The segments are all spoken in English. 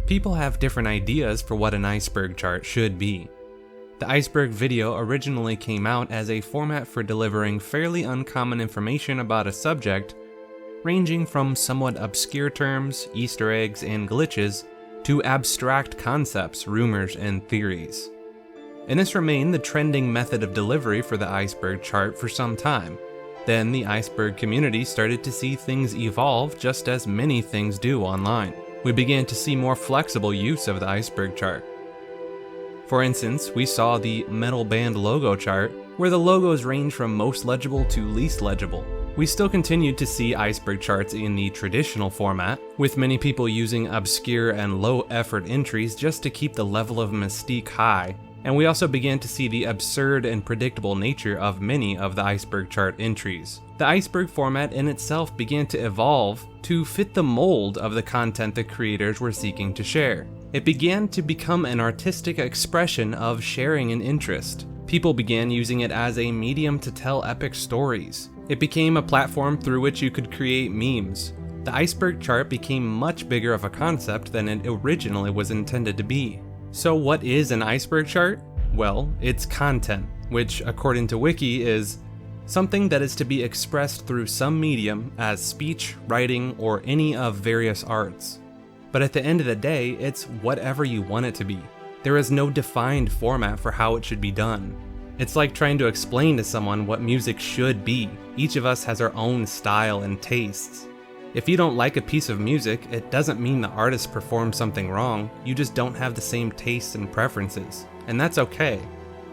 People have different ideas for what an iceberg chart should be. The iceberg video originally came out as a format for delivering fairly uncommon information about a subject, ranging from somewhat obscure terms, Easter eggs, and glitches, to abstract concepts, rumors, and theories. And this remained the trending method of delivery for the iceberg chart for some time. Then the iceberg community started to see things evolve just as many things do online. We began to see more flexible use of the iceberg chart. For instance, we saw the metal band logo chart, where the logos range from most legible to least legible. We still continued to see iceberg charts in the traditional format, with many people using obscure and low-effort entries just to keep the level of mystique high, and we also began to see the absurd and predictable nature of many of the iceberg chart entries. The iceberg format in itself began to evolve to fit the mold of the content the creators were seeking to share. It began to become an artistic expression of sharing an interest. People began using it as a medium to tell epic stories. It became a platform through which you could create memes. The iceberg chart became much bigger of a concept than it originally was intended to be. So what is an iceberg chart? Well, it's content, which according to Wiki is something that is to be expressed through some medium as speech, writing, or any of various arts. But at the end of the day, it's whatever you want it to be. There is no defined format for how it should be done. It's like trying to explain to someone what music should be. Each of us has our own style and tastes. If you don't like a piece of music, it doesn't mean the artist performed something wrong, you just don't have the same tastes and preferences. And that's okay.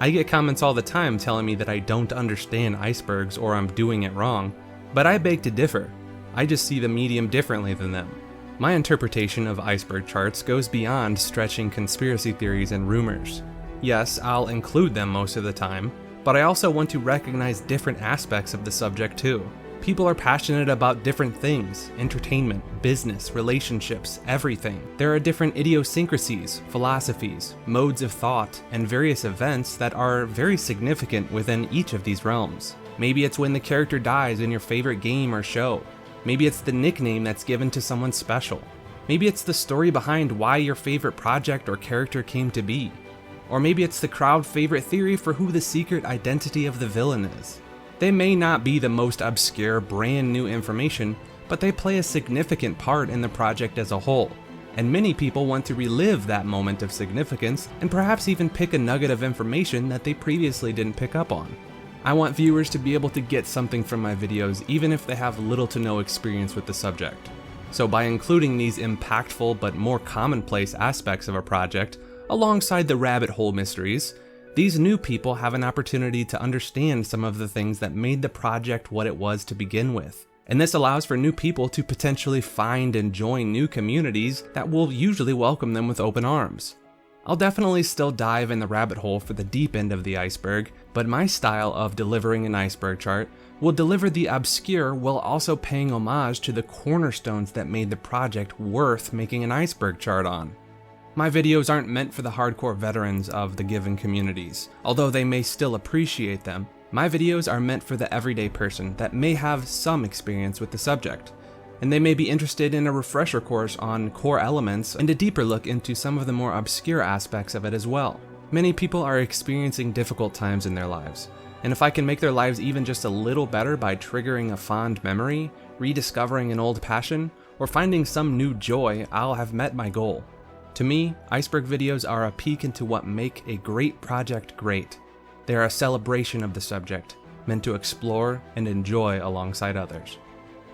I get comments all the time telling me that I don't understand icebergs or I'm doing it wrong, but I beg to differ. I just see the medium differently than them. My interpretation of iceberg charts goes beyond stretching conspiracy theories and rumors. Yes, I'll include them most of the time, but I also want to recognize different aspects of the subject too. People are passionate about different things: entertainment, business, relationships, everything. There are different idiosyncrasies, philosophies, modes of thought, and various events that are very significant within each of these realms. Maybe it's when the character dies in your favorite game or show. Maybe it's the nickname that's given to someone special. Maybe it's the story behind why your favorite project or character came to be. Or maybe it's the crowd favorite theory for who the secret identity of the villain is. They may not be the most obscure, brand new information, but they play a significant part in the project as a whole. And many people want to relive that moment of significance and perhaps even pick a nugget of information that they previously didn't pick up on. I want viewers to be able to get something from my videos even if they have little to no experience with the subject. So by including these impactful but more commonplace aspects of a project, alongside the rabbit hole mysteries, these new people have an opportunity to understand some of the things that made the project what it was to begin with. And this allows for new people to potentially find and join new communities that will usually welcome them with open arms. I'll definitely still dive in the rabbit hole for the deep end of the iceberg, but my style of delivering an iceberg chart will deliver the obscure while also paying homage to the cornerstones that made the project worth making an iceberg chart on. My videos aren't meant for the hardcore veterans of the given communities. Although they may still appreciate them, my videos are meant for the everyday person that may have some experience with the subject, and they may be interested in a refresher course on core elements and a deeper look into some of the more obscure aspects of it as well. Many people are experiencing difficult times in their lives, and if I can make their lives even just a little better by triggering a fond memory, rediscovering an old passion, or finding some new joy, I'll have met my goal. To me, iceberg videos are a peek into what make a great project great. They are a celebration of the subject, meant to explore and enjoy alongside others.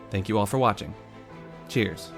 Thank you all for watching. Cheers.